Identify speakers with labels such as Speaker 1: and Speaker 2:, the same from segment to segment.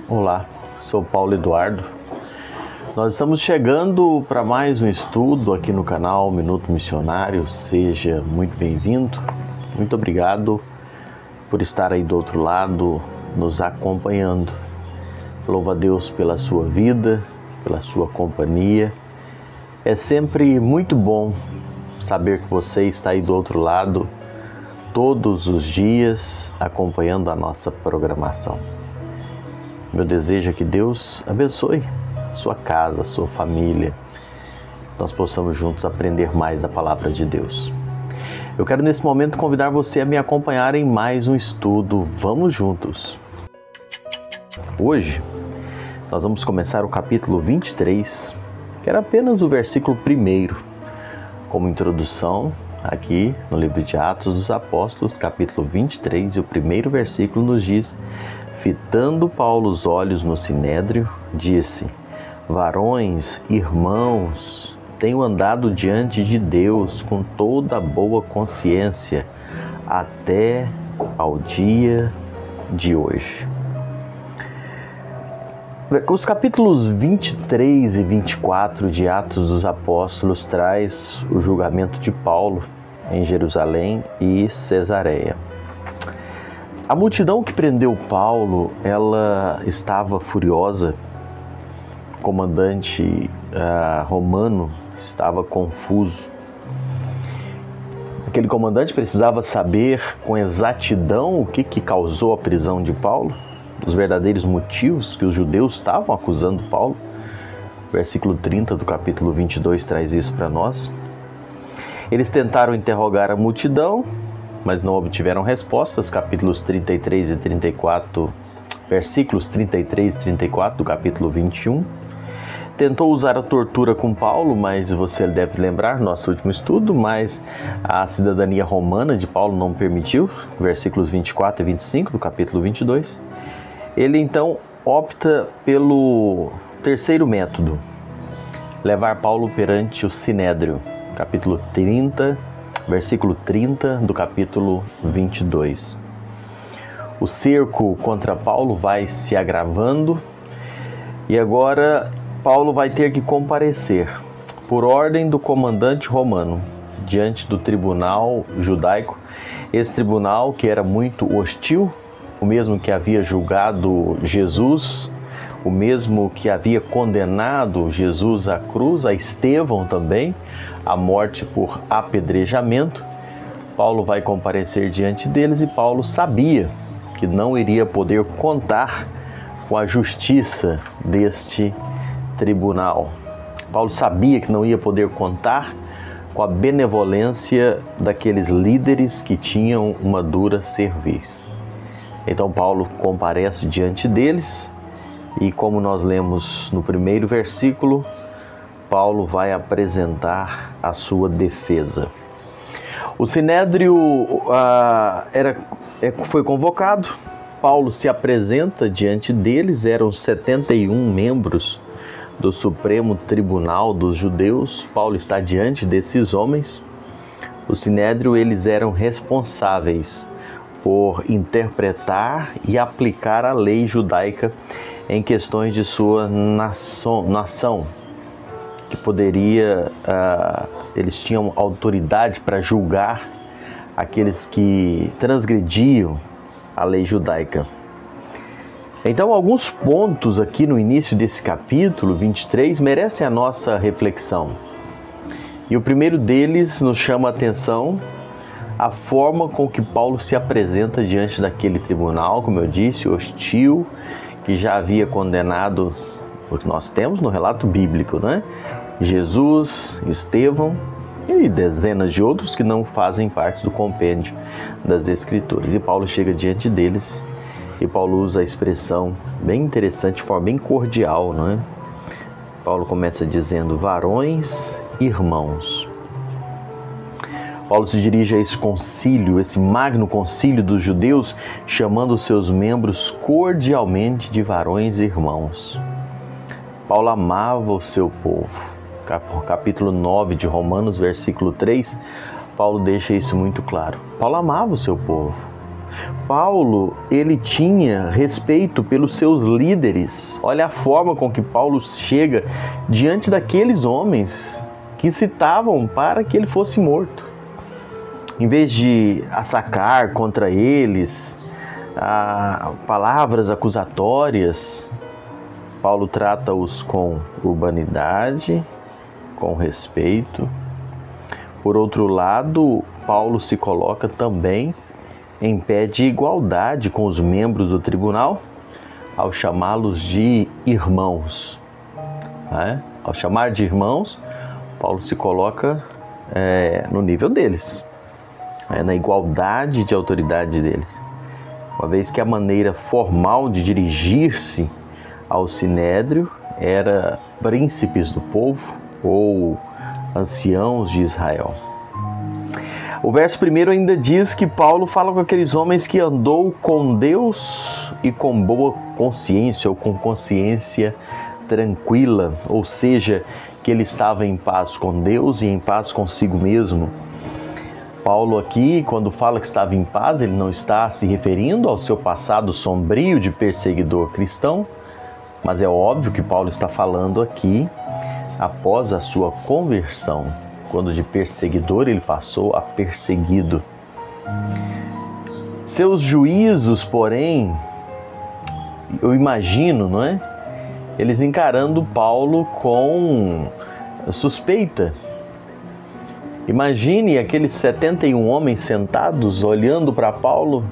Speaker 1: Olá, sou Paulo Eduardo. Nós estamos chegando para mais um estudo aqui no canal Minuto Missionário. Seja muito bem-vindo. Muito obrigado por estar aí do outro lado, nos acompanhando. Louvo a Deus pela sua vida, pela sua companhia. É sempre muito bom saber que você está aí do outro lado todos os dias acompanhando a nossa programação. Meu desejo é que Deus abençoe sua casa, sua família, nós possamos juntos aprender mais da palavra de Deus. Eu quero nesse momento convidar você a me acompanhar em mais um estudo. Vamos juntos! Hoje nós vamos começar o capítulo 23, que era apenas o versículo 1, como introdução. Aqui no livro de Atos dos Apóstolos, capítulo 23, e o primeiro versículo nos diz: fitando Paulo os olhos no sinédrio, disse: varões, irmãos, tenho andado diante de Deus com toda a boa consciência até ao dia de hoje. Os capítulos 23 e 24 de Atos dos Apóstolos traz o julgamento de Paulo em Jerusalém e Cesareia. A multidão que prendeu Paulo, ela estava furiosa. O comandante romano estava confuso. Aquele comandante precisava saber com exatidão o que causou a prisão de Paulo, os verdadeiros motivos que os judeus estavam acusando Paulo. Versículo 30 do capítulo 22 traz isso para nós. Eles tentaram interrogar a multidão, mas não obtiveram respostas. Capítulos 33 e 34, versículos 33 e 34 do capítulo 21. Tentou usar a tortura com Paulo, mas você deve lembrar, nosso último estudo, mas a cidadania romana de Paulo não permitiu. Versículos 24 e 25 do capítulo 22. Ele então opta pelo terceiro método, levar Paulo perante o Sinédrio, capítulo 30, versículo 30 do capítulo 22. O cerco contra Paulo vai se agravando e agora Paulo vai ter que comparecer, por ordem do comandante romano, diante do tribunal judaico. Esse tribunal que era muito hostil, o mesmo que havia julgado Jesus, o mesmo que havia condenado Jesus à cruz, a Estevão também, à morte por apedrejamento. Paulo vai comparecer diante deles e Paulo sabia que não iria poder contar com a justiça deste tribunal. Paulo sabia que não ia poder contar com a benevolência daqueles líderes que tinham uma dura cerviz. Então Paulo comparece diante deles e, como nós lemos no primeiro versículo, Paulo vai apresentar a sua defesa. O Sinédrio foi convocado, Paulo se apresenta diante deles, eram 71 membros do Supremo Tribunal dos Judeus. Paulo está diante desses homens. O Sinédrio, eles eram responsáveis por interpretar e aplicar a lei judaica em questões de sua nação, que poderia, eles tinham autoridade para julgar aqueles que transgrediam a lei judaica. Então, alguns pontos aqui no início desse capítulo 23 merecem a nossa reflexão. E o primeiro deles nos chama a atenção a forma com que Paulo se apresenta diante daquele tribunal, como eu disse, hostil, que já havia condenado, o que nós temos no relato bíblico, né? Jesus, Estevão e dezenas de outros que não fazem parte do compêndio das Escrituras. E Paulo chega diante deles e Paulo usa a expressão bem interessante, de forma bem cordial, não é? Paulo começa dizendo: varões, irmãos. Paulo se dirige a esse concílio, esse magno concílio dos judeus, chamando seus membros cordialmente de varões e irmãos. Paulo amava o seu povo. Capítulo 9 de Romanos, versículo 3, Paulo deixa isso muito claro. Paulo amava o seu povo. Paulo, ele tinha respeito pelos seus líderes. Olha a forma com que Paulo chega diante daqueles homens que incitavam para que ele fosse morto. Em vez de assacar contra eles palavras acusatórias, Paulo trata-os com urbanidade, com respeito. Por outro lado, Paulo se coloca também em pé de igualdade com os membros do tribunal, ao chamá-los de irmãos. Ao chamar de irmãos, Paulo se coloca no nível deles, na igualdade de autoridade deles. Uma vez que a maneira formal de dirigir-se ao sinédrio era príncipes do povo ou anciãos de Israel. O verso 1 ainda diz que Paulo fala com aqueles homens que andou com Deus e com boa consciência, ou com consciência tranquila, ou seja, que ele estava em paz com Deus e em paz consigo mesmo. Paulo aqui, quando fala que estava em paz, ele não está se referindo ao seu passado sombrio de perseguidor cristão, mas é óbvio que Paulo está falando aqui após a sua conversão, quando de perseguidor ele passou a perseguido. Seus juízos, porém, eu imagino, não é? Eles encarando Paulo com suspeita. Imagine aqueles 71 homens sentados olhando para Paulo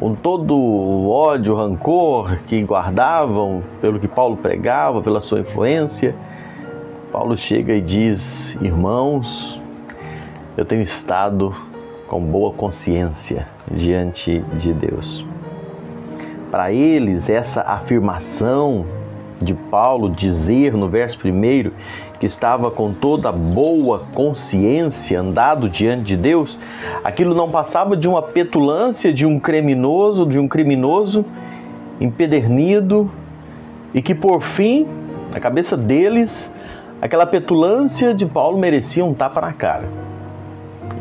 Speaker 1: com todo o ódio, o rancor que guardavam pelo que Paulo pregava, pela sua influência. Paulo chega e diz: irmãos, eu tenho estado com boa consciência diante de Deus. Para eles, essa afirmação de Paulo dizer no verso 1 que estava com toda boa consciência andado diante de Deus, aquilo não passava de uma petulância de um criminoso empedernido, e que por fim, na cabeça deles, aquela petulância de Paulo merecia um tapa na cara.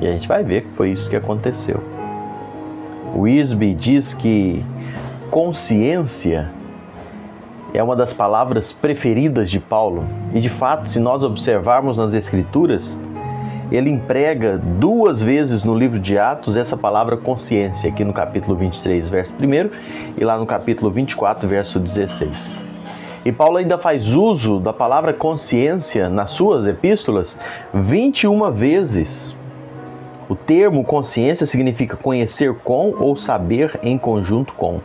Speaker 1: E a gente vai ver que foi isso que aconteceu. Wiersbe diz que consciência é uma das palavras preferidas de Paulo. E de fato, se nós observarmos nas Escrituras, ele emprega 2 vezes no livro de Atos essa palavra consciência, aqui no capítulo 23, verso 1, e lá no capítulo 24, verso 16. E Paulo ainda faz uso da palavra consciência nas suas epístolas 21 vezes. O termo consciência significa conhecer com ou saber em conjunto com.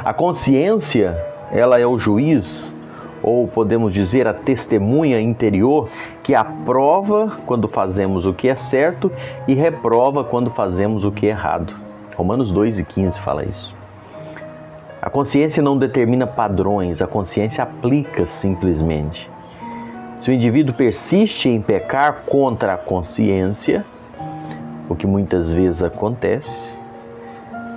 Speaker 1: A consciência, ela é o juiz, ou podemos dizer a testemunha interior, que aprova quando fazemos o que é certo e reprova quando fazemos o que é errado. Romanos 2:15 fala isso. A consciência não determina padrões, a consciência aplica simplesmente. Se o indivíduo persiste em pecar contra a consciência, o que muitas vezes acontece,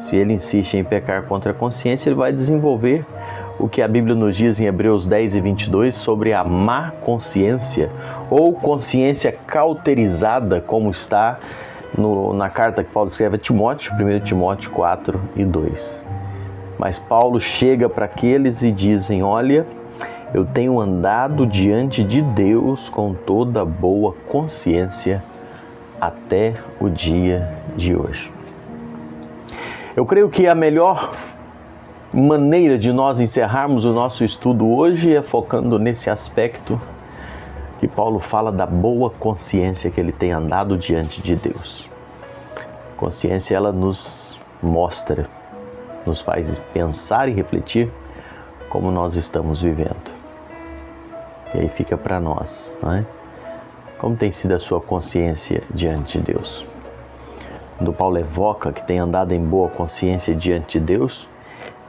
Speaker 1: se ele insiste em pecar contra a consciência, ele vai desenvolver o que a Bíblia nos diz em Hebreus 10:22 sobre a má consciência, ou consciência cauterizada, como está na carta que Paulo escreve a Timóteo, 1 Timóteo 4:2. Mas Paulo chega para aqueles e dizem: olha, eu tenho andado diante de Deus com toda boa consciência até o dia de hoje. Eu creio que a melhor maneira de nós encerrarmos o nosso estudo hoje é focando nesse aspecto que Paulo fala da boa consciência que ele tem andado diante de Deus. Consciência, ela nos mostra, nos faz pensar e refletir como nós estamos vivendo. E aí fica para nós, não é? Como tem sido a sua consciência diante de Deus? Quando Paulo evoca que tem andado em boa consciência diante de Deus,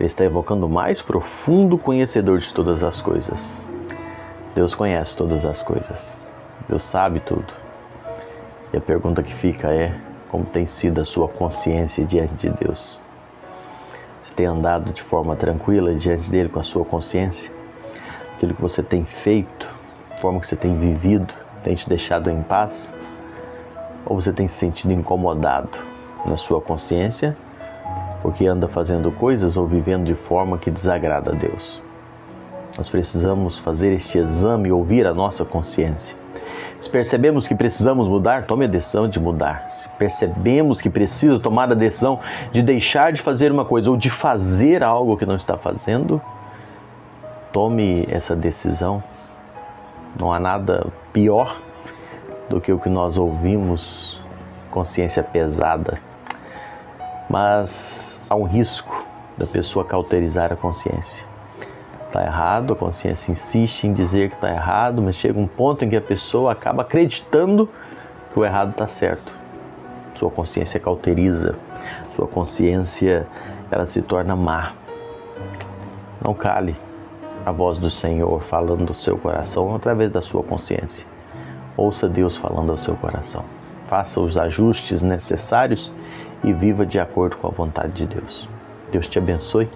Speaker 1: ele está evocando o mais profundo conhecedor de todas as coisas. Deus conhece todas as coisas. Deus sabe tudo. E a pergunta que fica é: como tem sido a sua consciência diante de Deus? Você tem andado de forma tranquila diante dele com a sua consciência? Aquilo que você tem feito, a forma que você tem vivido, tem te deixado em paz? Ou você tem se sentido incomodado na sua consciência porque anda fazendo coisas ou vivendo de forma que desagrada a Deus. Nós precisamos fazer este exame e ouvir a nossa consciência. Se percebemos que precisamos mudar, tome a decisão de mudar. Se percebemos que precisa tomar a decisão de deixar de fazer uma coisa ou de fazer algo que não está fazendo, tome essa decisão. Não há nada pior do que o que nós ouvimos, consciência pesada. Mas há um risco da pessoa cauterizar a consciência. Está errado, a consciência insiste em dizer que está errado, mas chega um ponto em que a pessoa acaba acreditando que o errado está certo. Sua consciência cauteriza, sua consciência ela se torna má. Não cale a voz do Senhor falando do seu coração através da sua consciência. Ouça Deus falando ao seu coração. Faça os ajustes necessários e viva de acordo com a vontade de Deus. Deus te abençoe.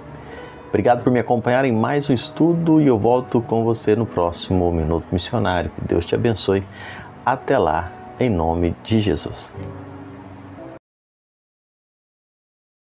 Speaker 1: Obrigado por me acompanhar em mais um estudo e eu volto com você no próximo Minuto Missionário. Que Deus te abençoe. Até lá, em nome de Jesus.